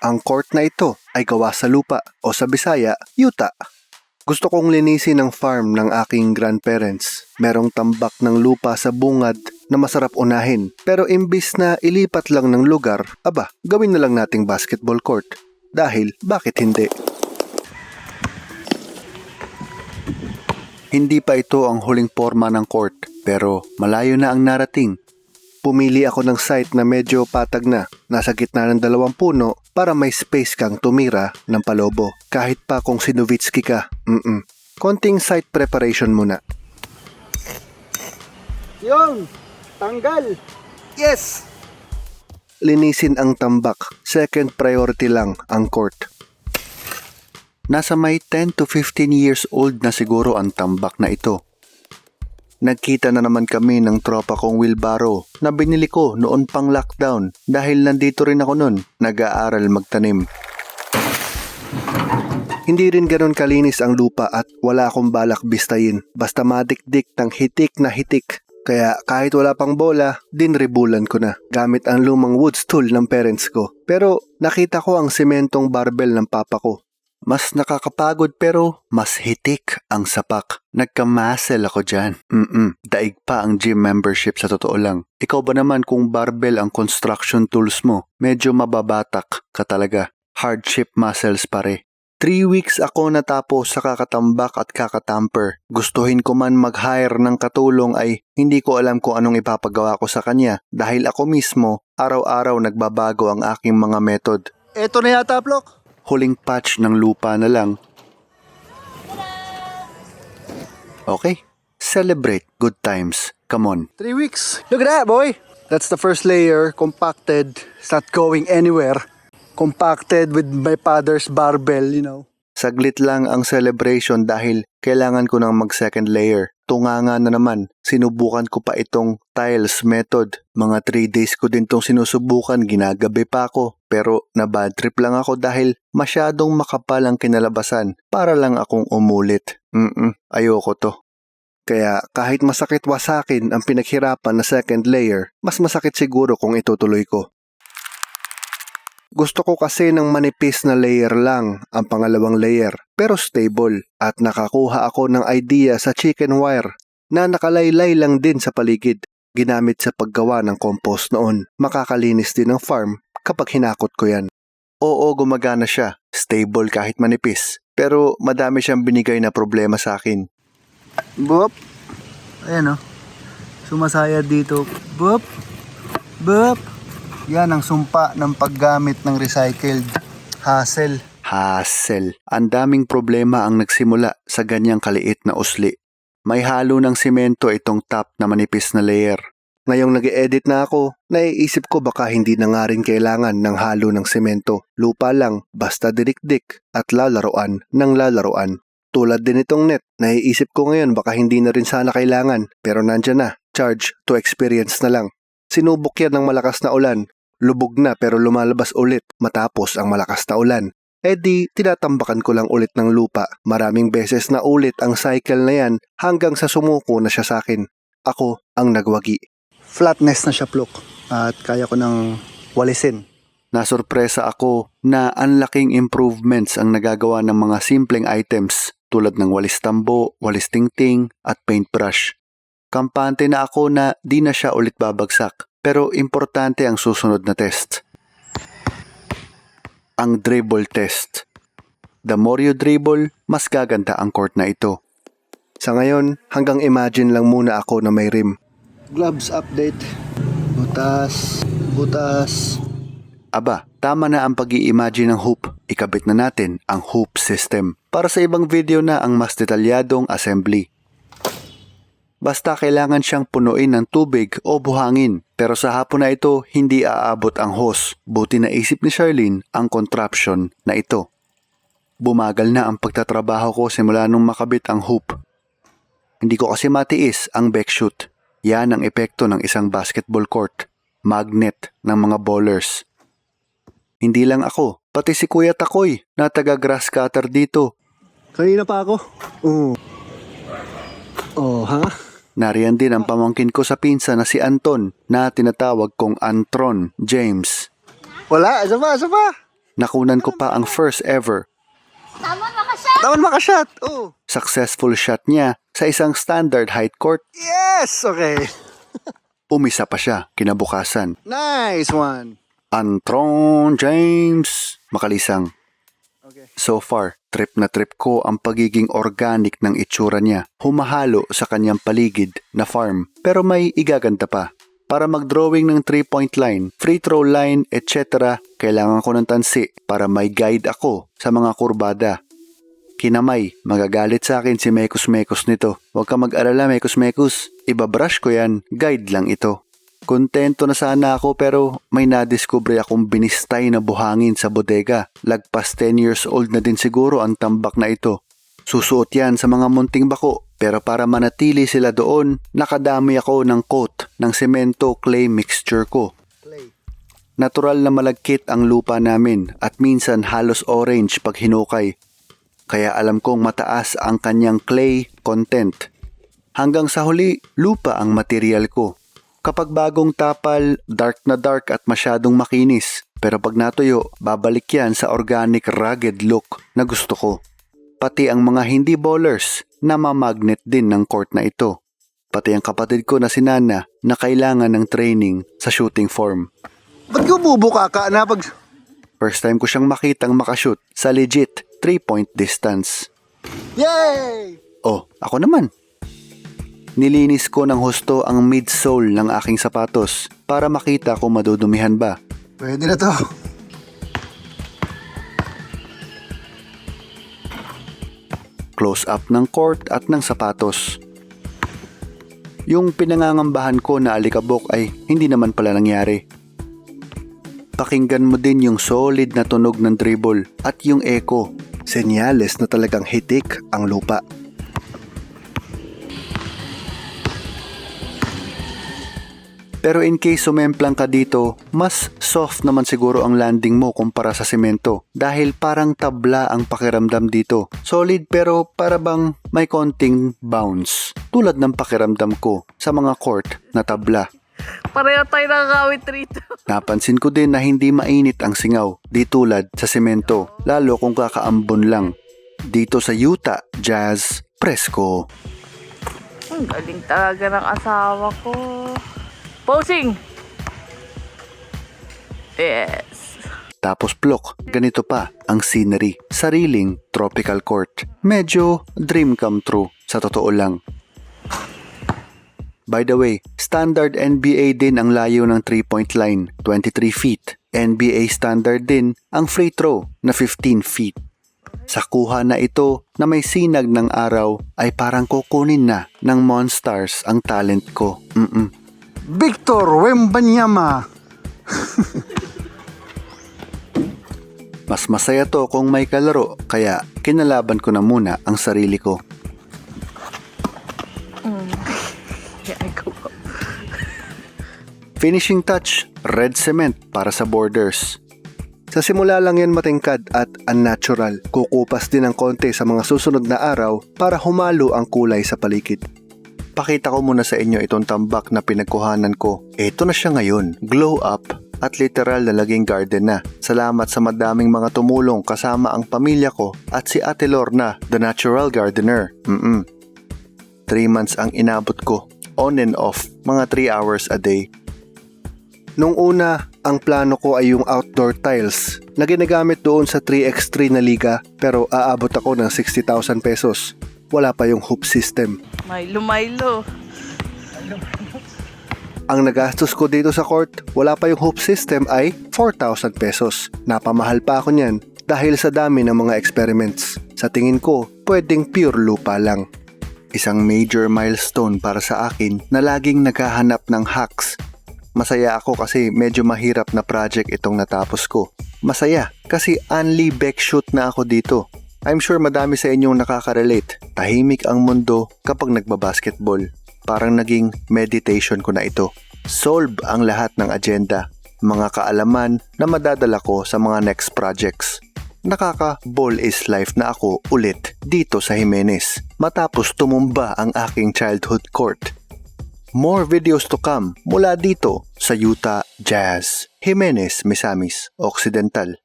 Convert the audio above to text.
Ang court na ito ay gawa sa lupa o sa Bisaya, yuta. Gusto kong linisin ang farm ng aking grandparents. Merong tambak ng lupa sa bungad na masarap unahin. Pero imbis na ilipat lang ng lugar, gawin na lang nating basketball court. Dahil, bakit hindi? Hindi pa ito ang huling forma ng court, pero malayo na ang narating. Pumili ako ng site na medyo patag na, nasa gitna ng 2 puno para may space kang tumira ng palobo. Kahit pa kung Sinovitsky ka, konting site preparation muna. Yung, tanggal. Yes! Linisin ang tambak, second priority lang ang court. Nasa may 10 to 15 years old na siguro ang tambak na ito. Nagkita na naman kami ng tropa kong wheelbarrow na binili ko noon pang lockdown dahil nandito rin ako noon nag-aaral magtanim. Hindi rin ganoon kalinis ang lupa at wala akong balak bistayin basta madikdik ng hitik na hitik. Kaya kahit wala pang bola, dinribulan ko na gamit ang lumang wood stool ng parents ko. Pero nakita ko ang sementong barbell ng papa ko. Mas nakakapagod pero mas hitik ang sapak. Nagka-muscle ako dyan. Daig pa ang gym membership sa totoo lang. Ikaw ba naman kung barbell ang construction tools mo? Medyo mababatak ka talaga. Hardship muscles pare. 3 weeks ako natapos sa kakatambak at kakatamper. Gustuhin ko man mag-hire ng katulong ay hindi ko alam kung anong ipapagawa ko sa kanya dahil ako mismo araw-araw nagbabago ang aking mga method. Eto na yata, Plok. Huling patch ng lupa na lang. Okay, celebrate good times. Come on. 3 weeks. Look at that, boy. That's the first layer, compacted. It's not going anywhere. Compacted with my father's barbell, you know. Saglit lang ang celebration dahil kailangan ko nang mag-second layer. Tunganga na naman, sinubukan ko pa itong tiles method. Mga 3 days ko din tong sinusubukan, ginagabi pa ako. Pero na-bad trip lang ako dahil masyadong makapal ang kinalabasan para lang akong umulit. Ayoko to. Kaya kahit masakit wasakin ang pinaghirapan na second layer, mas masakit siguro kung itutuloy ko. Gusto ko kasi ng manipis na layer lang ang pangalawang layer pero stable at nakakuha ako ng idea sa chicken wire na nakalaylay lang din sa paligid. Ginamit sa paggawa ng compost noon. Makakalinis din ng farm kapag hinakot ko yan. Oo, gumagana siya. Stable kahit manipis. Pero madami siyang binigay na problema sa akin. Bop. Ayan o. Sumasaya dito. Bop. Bop. Yan ang sumpa ng paggamit ng recycled. Hassle. Ang daming problema ang nagsimula sa ganyang kaliit na usli. May halo ng simento itong top na manipis na layer. Ngayong nag-e-edit na ako, naiisip ko baka hindi na nga rin kailangan ng halo ng semento. Lupa lang, basta dirikdik at lalaroan ng lalaroan. Tulad din itong net, naiisip ko ngayon baka hindi na rin sana kailangan. Pero nandyan na, charge to experience na lang. Sinubok yan ng malakas na ulan. Lubog na pero lumalabas ulit matapos ang malakas na ulan. Di tinatambakan ko lang ulit ng lupa. Maraming beses na ulit ang cycle na yan hanggang sa sumuko na siya sa akin. Ako ang nagwagi. Flatness na siya, Plok. At kaya ko nang walisin. Nasurpresa ako na ang laking improvements ang nagagawa ng mga simpleng items tulad ng walis tambo, walis tingting at paintbrush. Kampante na ako na di na siya ulit babagsak. Pero importante ang susunod na test. Ang dribble test. The more you dribble, mas gaganda ang court na ito. Sa ngayon, hanggang imagine lang muna ako na may rim. Gloves update. Butas. Tama na ang pag-i-imagine ng hoop. Ikabit na natin ang hoop system. Para sa ibang video na ang mas detalyadong assembly. Basta kailangan siyang punuin ng tubig o buhangin. Pero sa hapon na ito, hindi aabot ang hose. Buti naisip ni Charlene ang contraption na ito. Bumagal na ang pagtatrabaho ko simula nung makabit ang hoop. Hindi ko kasi matiis ang backshoot. Yan ang epekto ng isang basketball court. Magnet ng mga ballers. Hindi lang ako, pati si Kuya Takoy na taga grass cutter dito. Kanina pa ako. Ha? Nariyan din ang pamangkin ko sa pinsa na si Anton na tinatawag kong Antron James. Wala, isa pa. Nakunan ko pa ang first ever Tawan makashot! Oh! successful shot niya sa isang standard height court. Yes! Okay. Umisa pa siya kinabukasan. Nice one! Antron James Makalisang. Okay. So far, trip na trip ko ang pagiging organic ng itsura niya. Humahalo sa kanyang paligid na farm. Pero may igaganda pa. Para mag-drawing ng 3-point line, free throw line, etc., kailangan ko ng tansi para may guide ako sa mga kurbada. Kinamay, magagalit sa akin si Mekus nito. Huwag ka mag-alala Mekus, ibabrush ko yan, guide lang ito. Kontento na sana ako pero may nadiskubre akong binistay na buhangin sa bodega. Lagpas 10 years old na din siguro ang tambak na ito. Susuot yan sa mga munting bako pero para manatili sila doon, nakadami ako ng coat ng semento clay mixture ko. Natural na malagkit ang lupa namin at minsan halos orange pag hinukay. Kaya alam kong mataas ang kanyang clay content. Hanggang sa huli, lupa ang material ko. Kapag bagong tapal, dark na dark at masyadong makinis. Pero pag natuyo, babalik yan sa organic rugged look na gusto ko. Pati ang mga hindi bowlers na mamagnet din ng court na ito. Pati ang kapatid ko na si Nana na kailangan ng training sa shooting form. Ba't gumubuka ka na pag... First time ko siyang makitang makashoot sa legit 3-point distance. Yay! Oh, ako naman. Nilinis ko ng husto ang midsole ng aking sapatos para makita kung madudumihan ba. Pwede na to. Close up ng court at ng sapatos. Yung pinangangambahan ko na alikabok ay hindi naman pala nangyari. Pakinggan mo din yung solid na tunog ng dribble at yung echo. Senyales na talagang hitik ang lupa. Pero in case sumemplang ka dito, mas soft naman siguro ang landing mo kumpara sa semento dahil parang tabla ang pakiramdam dito. Solid pero para bang may konting bounce tulad ng pakiramdam ko sa mga court na tabla. Pareho tayo nakakawit rito. Napansin ko din na hindi mainit ang singaw di tulad sa semento lalo kung kakaambon lang. Dito sa Utah Jazz, presko. Ang galing talaga ng asawa ko. Posing! Yes. Tapos plok, ganito pa ang scenery. Sariling tropical court. Medyo dream come true sa totoo lang. By the way, standard NBA din ang layo ng 3-point line, 23 feet. NBA standard din ang free throw na 15 feet. Sa kuha na ito na may sinag ng araw ay parang kukunin na ng Monstars ang talent ko. Victor Wembanyama. Mas masaya to kung may kalaro kaya kinalaban ko na muna ang sarili ko. Finishing touch, red cement para sa borders. Sa simula lang yan matingkad at unnatural. Kukupas din ng konti sa mga susunod na araw para humalo ang kulay sa paligid. Pakita ko muna sa inyo itong tambak na pinagkuhanan ko. Ito na siya ngayon, glow up at literal na laging garden na. Salamat sa madaming mga tumulong kasama ang pamilya ko at si Ate Lorna, the natural gardener. 3 months ang inabot ko, on and off, mga 3 hours a day. Nung una, ang plano ko ay yung outdoor tiles na ginagamit doon sa 3x3 na liga pero aabot ako ng 60,000 pesos. Wala pa yung hoop system. Milo. Ang nagastos ko dito sa court, wala pa yung hoop system ay 4,000 pesos. Napamahal pa ako niyan dahil sa dami ng mga experiments. Sa tingin ko, pwedeng pure lupa lang. Isang major milestone para sa akin na laging naghahanap ng hacks. Masaya ako kasi medyo mahirap na project itong natapos ko. Masaya kasi only back shoot na ako dito. I'm sure madami sa inyong nakaka-relate. Tahimik ang mundo kapag nagbabasketball. Parang naging meditation ko na ito. Solve ang lahat ng agenda. Mga kaalaman na madadala ko sa mga next projects. Nakaka-ball is life na ako ulit dito sa Jimenez. Matapos tumumba ang aking childhood court. More videos to come mula dito sa Utah Jazz, Jimenez, Misamis Occidental.